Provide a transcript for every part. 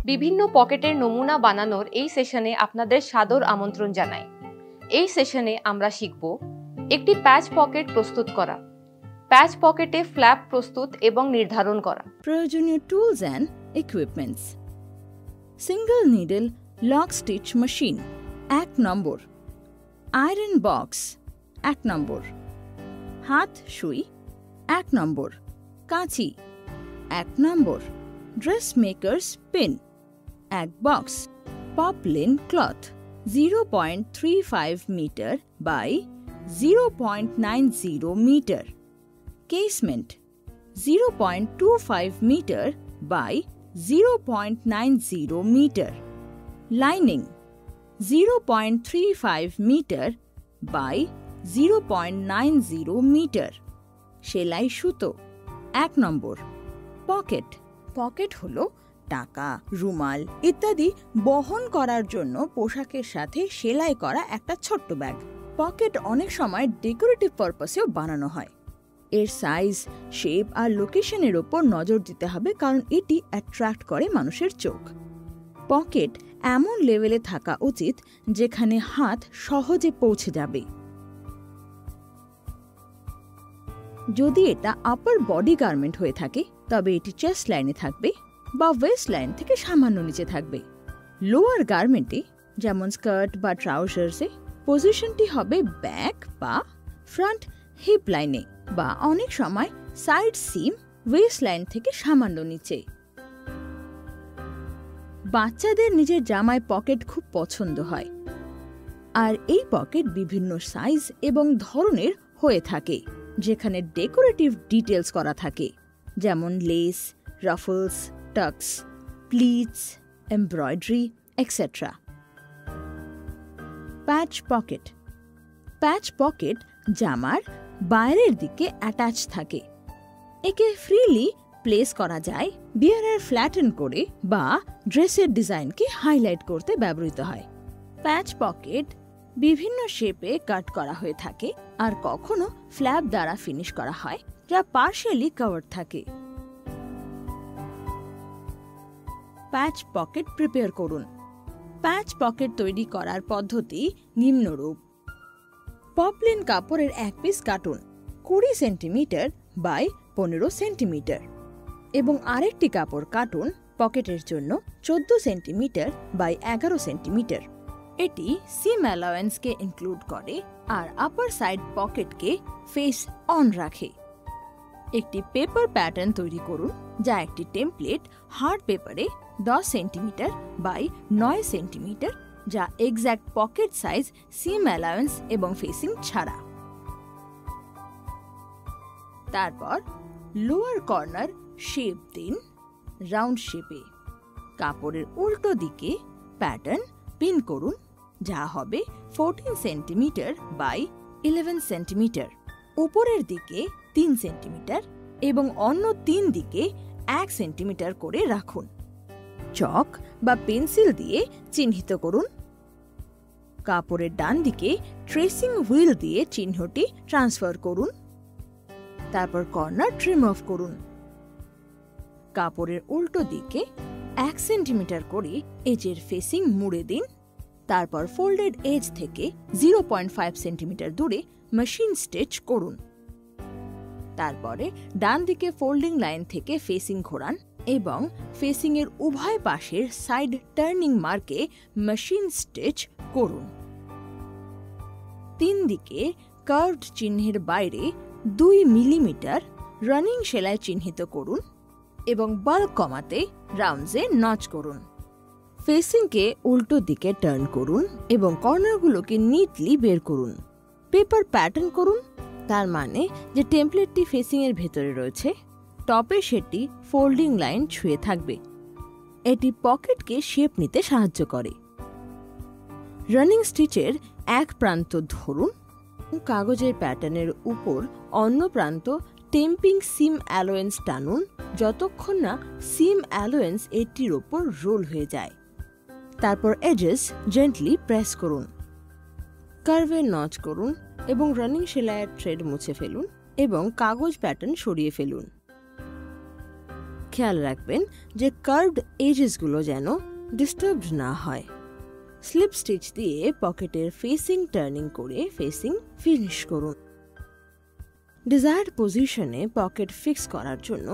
বিভিন্ন পকেটের নমুনা বানানোর এই সেশনে আপনাদের সাদর আমন্ত্রণ জানাই। এই সেশনে আমরা শিখব একটি প্যাচ পকেট প্রস্তুত করা, প্যাচ পকেটে ফ্ল্যাপ প্রস্তুত এবং নির্ধারণ করা, প্রয়োজনীয় tools and equipments. Single needle lock stitch machine 1 number, iron box 1 number, হাত সুই 1 নম্বর, কাঁচি 1 number, dress makers pin 1 box, poplin cloth 0.35 metre by 0.90 metre, casement 0.25 metre by 0.90 metre, lining 0.35 metre by 0.90 metre, সেলাই সুতো 1 নম্বর। Pocket হলো টাকা, রুমাল ইত্যাদি বহন করার জন্য পোশাকের সাথে সেলাই করা একটা ছোট্ট ব্যাগ। পকেট অনেক সময় ডেকোরেটিভ পারপাসেও বানানো হয়। এর সাইজ, শেপ আর লোকেশনের ওপর নজর দিতে হবে, কারণ এটি অ্যাট্রাক্ট করে মানুষের চোখ। পকেট এমন লেভেলে থাকা উচিত যেখানে হাত সহজে পৌঁছে যাবে। যদি এটা আপার বডি গার্মেন্ট হয়ে থাকে তবে এটি চেস্ট লাইনে থাকবে বা ওয়েস্ট লাইন থেকে সামান্য নিচে থাকবে। লোয়ার গার্মেন্টে যেমন স্কার্ট বা ট্রাউজার্সে পজিশনটি হবে ব্যাক বা ফ্রন্ট হিপ লাইনে, বা অনেক সময় সাইড সিম ওয়েস্ট লাইন থেকে সামান্য নিচে। বাচ্চাদের নিজের জামায় পকেট খুব পছন্দ হয়, আর এই পকেট বিভিন্ন সাইজ এবং ধরনের হয়ে থাকে, যেখানে ডেকোরেটিভ ডিটেলস করা থাকে, যেমন lace, ruffles, tucks, pleats, embroidery etcetera. Patch pocket জামার বাইরের দিকে অ্যাটাচ থাকে। একে ফ্রিলি প্লেস করা যায়, বিয়ারের ফ্ল্যাটেন করে বা ড্রেসের ডিজাইনকে হাইলাইট করতে ব্যবহৃত হয়। প্যাচ পকেট বিভিন্ন শেপে কাট করা হয়ে থাকে, আর কখনো ফ্ল্যাপ দ্বারা ফিনিশ করা হয় যা পার্শিয়ালি কভার থাকে। প্যাচ পকেট প্রিপেয়ার করুন। প্যাচ পকেট তৈরি করার পদ্ধতি নিম্নরূপ। পপলিন কাপড়ের এক পিস কাটুন 20 সেন্টিমিটার বাই 15 সেন্টিমিটার, এবং আরেকটি কাপড় কাটুন পকেটের জন্য 14 সেন্টিমিটার বাই 11 সেন্টিমিটার। এটি সিম অ্যালাওয়েন্সকে ইনক্লুড করে আর আপার সাইড পকেটকে ফেস অন রাখে। একটি পেপার প্যাটার্ন তৈরি করুন, যা একটি টেমপ্লেট হার্ড পেপারে 10 সেন্টিমিটার বাই 9 সেন্টিমিটার, যা এক্স্যাক্ট পকেট সাইজ, সিম অ্যালাওয়েন্স এবং ফেসিং ছাড়া। তারপর লোয়ার কর্নার শেপ দিন রাউন্ড শেপে। কাপড়ের উল্টো দিকে প্যাটার্ন পিন করুন, যা হবে 14 সেন্টিমিটার বাই 11 সেন্টিমিটার। উপরের দিকে 3 সেন্টিমিটার এবং অন্য 3 দিকে 1 সেন্টিমিটার করে রাখুন। চক বা পেন্সিল দিয়ে চিহ্নিত করুন। কাপড়ের ডান দিকে ট্রেসিং হুইল দিয়ে চিহ্নটি ট্রান্সফার করুন। তারপর কর্নার ট্রিম অফ করুন। কাপড়ের উল্টো দিকে 1 সেন্টিমিটার করে এজের ফেসিং মুড়ে দিন। তারপর ফোল্ডেড এজ থেকে 0.5 সেন্টিমিটার দূরে মেশিন স্টিচ করুন। তারপরে ডান দিকে ফোল্ডিং লাইন থেকে ফেসিং ঘোরান এবং ফেসিং এর উভয় পাশের সাইড টার্নিং মার্কে মেশিন স্টিচ করুন। 3 দিকে কার্ভড চিহ্নের বাইরে 2 মিলিমিটার রানিং সেলাই চিহ্নিত করুন এবং বাল্ক কমাতে রাউন্ডসে নচ করুন। ফেসিংকে উল্টো দিকে টার্ন করুন এবং কর্নারগুলোকে নিটলি বের করুন। পেপার প্যাটার্ন করুন, তার মানে যে টেমপ্লেটটি ফেসিং এর ভেতরে রয়েছে, টপে সেটি ফোল্ডিং লাইন ছুঁয়ে থাকবে। এটি পকেটকে শেপ নিতে সাহায্য করে। রানিং স্টিচের এক প্রান্ত ধরুন, কাগজের প্যাটার্নের উপর অন্য প্রান্ত টেম্পিং সিম অ্যালোয়েন্স টানুন যতক্ষণ না সিম অ্যালোয়েন্স এটির ওপর রোল হয়ে যায়। তারপর এজেস জেন্টলি প্রেস করুন। কার্ভে নচ করুন এবং রানিং সেলাইয়ের থ্রেড মুছে ফেলুন এবং কাগজ প্যাটার্ন সরিয়ে ফেলুন। খেয়াল রাখবেন যে কার্ভড এজেসগুলো যেন ডিস্টার্বড না হয়। স্লিপ স্টিচ দিয়ে পকেটের ফেসিং টার্নিং করে ফেসিং ফিনিশ করুন। ডিজায়ার্ড পজিশনে পকেট ফিক্স করার জন্য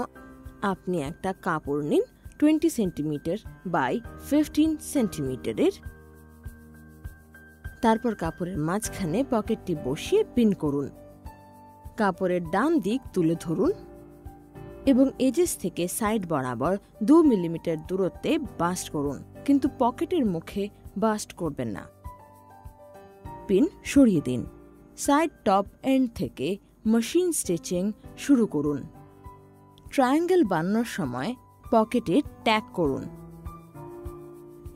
আপনি একটা কাপড় নিন 20 সেন্টিমিটার বাই 15 সেন্টিমিটারের। তারপর কাপড়ের মাঝখানে পকেটটি বসিয়ে পিন করুন। কাপড়ের ডান দিক তুলে ধরুন এবং এজেস থেকে সাইড বরাবর 2 মিলিমিটার দূরত্বে বাস্ট করুন, কিন্তু পকেটের মুখে বাস্ট করবেন না। পিন সরিয়ে দিন। সাইড টপ এন্ড থেকে মেশিন স্টিচিং শুরু করুন। ট্রায়াঙ্গেল বানানোর সময় পকেটে ট্যাগ করুন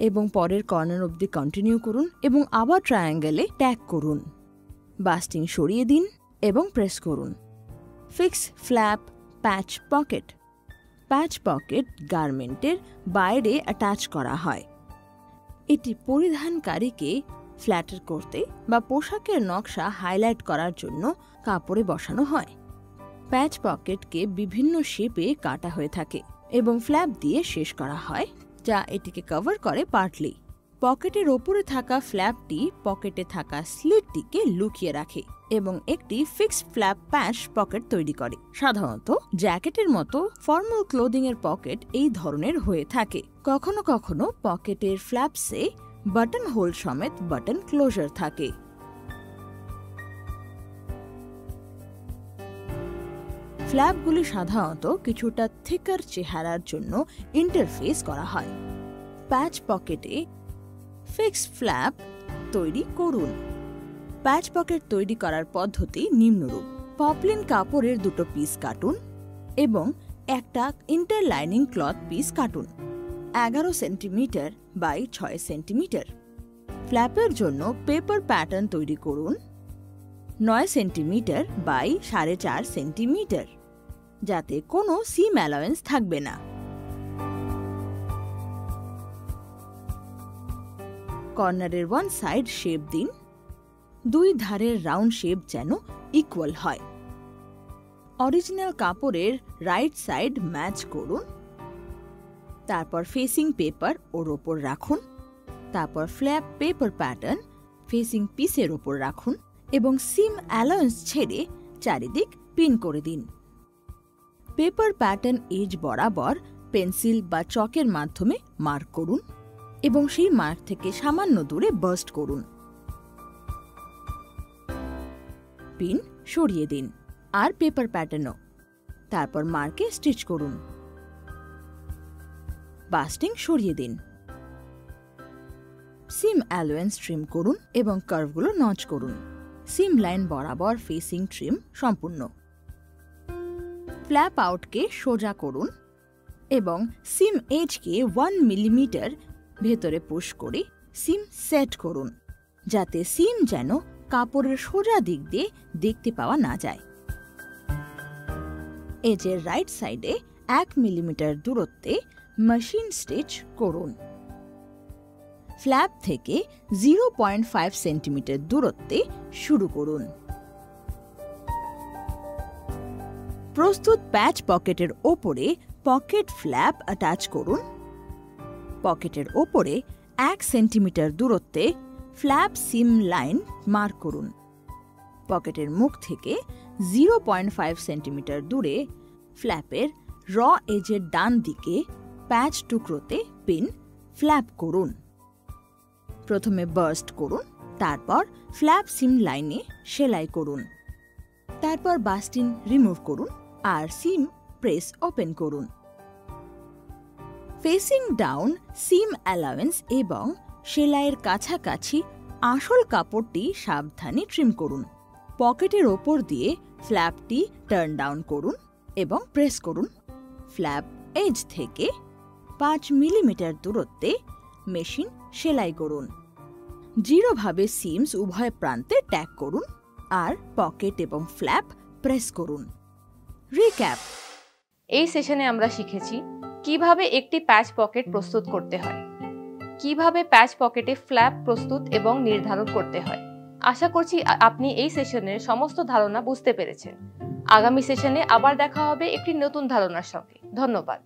এবং পরের কর্নার অবধি কন্টিনিউ করুন এবং আবার ট্রায়াঙ্গেলে ট্যাগ করুন। বাস্টিং সরিয়ে দিন এবং প্রেস করুন। ফিক্স ফ্ল্যাপ প্যাচ পকেট। প্যাচ পকেট গার্মেন্টের বাইরে অ্যাটাচ করা হয়। এটি পরিধানকারীকে ফ্ল্যাটার করতে বা পোশাকের নকশা হাইলাইট করার জন্য কাপড়ে বসানো হয়। প্যাচ পকেটকে বিভিন্ন শেপে কাটা হয়ে থাকে এবং ফ্ল্যাপ দিয়ে শেষ করা হয়, যা এটিকে কভার করে পার্টলি। পকেটের ওপরে থাকা ফ্ল্যাপটি পকেটে থাকা স্লিটটিকে লুকিয়ে রাখে এবং একটি ফিক্সড ফ্ল্যাপ প্যাচ পকেট তৈরি করে। সাধারণত জ্যাকেটের মতো ফর্মাল ক্লোদিং এর পকেট এই ধরনের হয়ে থাকে। কখনো কখনো পকেটের ফ্ল্যাপসে বাটন হোল সমেত বাটন ক্লোজার থাকে। ফ্ল্যাপগুলি সাধারণত কিছুটা থিকার চেহারার জন্য ইন্টারফেস করা হয়। প্যাচ পকেটে ফিক্স ফ্ল্যাপ তৈরি করুন। প্যাচ পকেট তৈরি করার পদ্ধতি নিম্নরূপ। পপলিন কাপড়ের দুটো পিস কাটুন এবং একটা ইন্টারলাইনিং ক্লথ পিস কাটুন 11 সেন্টিমিটার বাই 6 সেন্টিমিটার। ফ্ল্যাপের জন্য পেপার প্যাটার্ন তৈরি করুন 9 সেন্টিমিটার বাই 4.5 সেন্টিমিটার, যাতে কোনো সিম অ্যালাওয়েন্স থাকবে না। কর্নারের ওয়ান সাইড শেপ দিন। দুই ধারের রাউন্ড শেপ যেন ইকুয়াল হয়। অরিজিনাল কাপড়ের রাইট সাইড ম্যাচ করুন। তারপর ফেসিং পেপার ওর ওপর রাখুন। তারপর ফ্ল্যাপ পেপার প্যাটার্ন ফেসিং পিসের ওপর রাখুন এবং সিম অ্যালাউন্স ছেড়ে চারিদিক পিন করে দিন। পেপার প্যাটার্ন এজ বরাবর পেন্সিল বা চকের মাধ্যমে মার্ক করুন এবং সেই মার্ক থেকে সামান্য দূরে বার্স্ট করুন। পিন সরিয়ে দিন আর পেপার প্যাটার্নও। তারপর মার্কে স্টিচ করুন। বাস্টিং সরিয়ে দিন। সিম অ্যালোয়েন্স ট্রিম করুন এবং কার্ভগুলো নচ করুন। সিম লাইন বরাবর ফেসিং ট্রিম সম্পূর্ণ। ফ্ল্যাপ আউটকে সোজা করুন এবং সিম এজকে 1 মিলিমিটার ভেতরে পুশ করে সিম সেট করুন, যাতে সিম যেন কাপড়ের সোজা দিক দিয়ে দেখতে পাওয়া না যায়। এজের রাইট সাইডে 1 মিলিমিটার দূরত্বে মেশিন স্টিচ করুন। ফ্ল্যাপ থেকে 0.5 সেন্টিমিটার দূরত্বে শুরু করুন। প্রস্তুত প্যাচ পকেটের ওপরে পকেট ফ্ল্যাপ অ্যাটাচ করুন। পকেটের ওপরে 1 সেন্টিমিটার দূরত্বে ফ্ল্যাপ সিম লাইন মার্ক করুন। পকেটের মুখ থেকে 0.5 সেন্টিমিটার দূরে ফ্ল্যাপের র এজের ডান দিকে প্যাচ টুকরোতে পিন ফ্ল্যাপ করুন। প্রথমে বার্স্ট করুন, তারপর ফ্ল্যাপ সিম লাইনে সেলাই করুন। তারপর বাস্টিন রিমুভ করুন আর সিম প্রেস ওপেন করুন। ফেসিং ডাউন সিম অ্যালাওয়েন্স এবং সেলাইয়ের কাছাকাছি আসল কাপড়টি সাবধানে ট্রিম করুন। পকেটের ওপর দিয়ে ফ্ল্যাপটি টার্ন ডাউন করুন এবং প্রেস করুন। ফ্ল্যাপ এজ থেকে 5 মিলিমিটার দূরত্বে মেশিন সেলাই করুন। জিরোভাবে সিমস উভয় প্রান্তে ট্যাগ করুন আর পকেট এবং ফ্ল্যাপ প্রেস করুন। রিক্যাপ। এই সেশনে আমরা শিখেছি কিভাবে একটি প্যাচ পকেট প্রস্তুত করতে হয়, কিভাবে প্যাচ পকেটে ফ্ল্যাপ প্রস্তুত এবং নির্ধারণ করতে হয়। আশা করছি আপনি এই সেশনের সমস্ত ধারণা বুঝতে পেরেছেন। আগামী সেশনে আবার দেখা হবে একটি নতুন ধারণার সঙ্গে। ধন্যবাদ।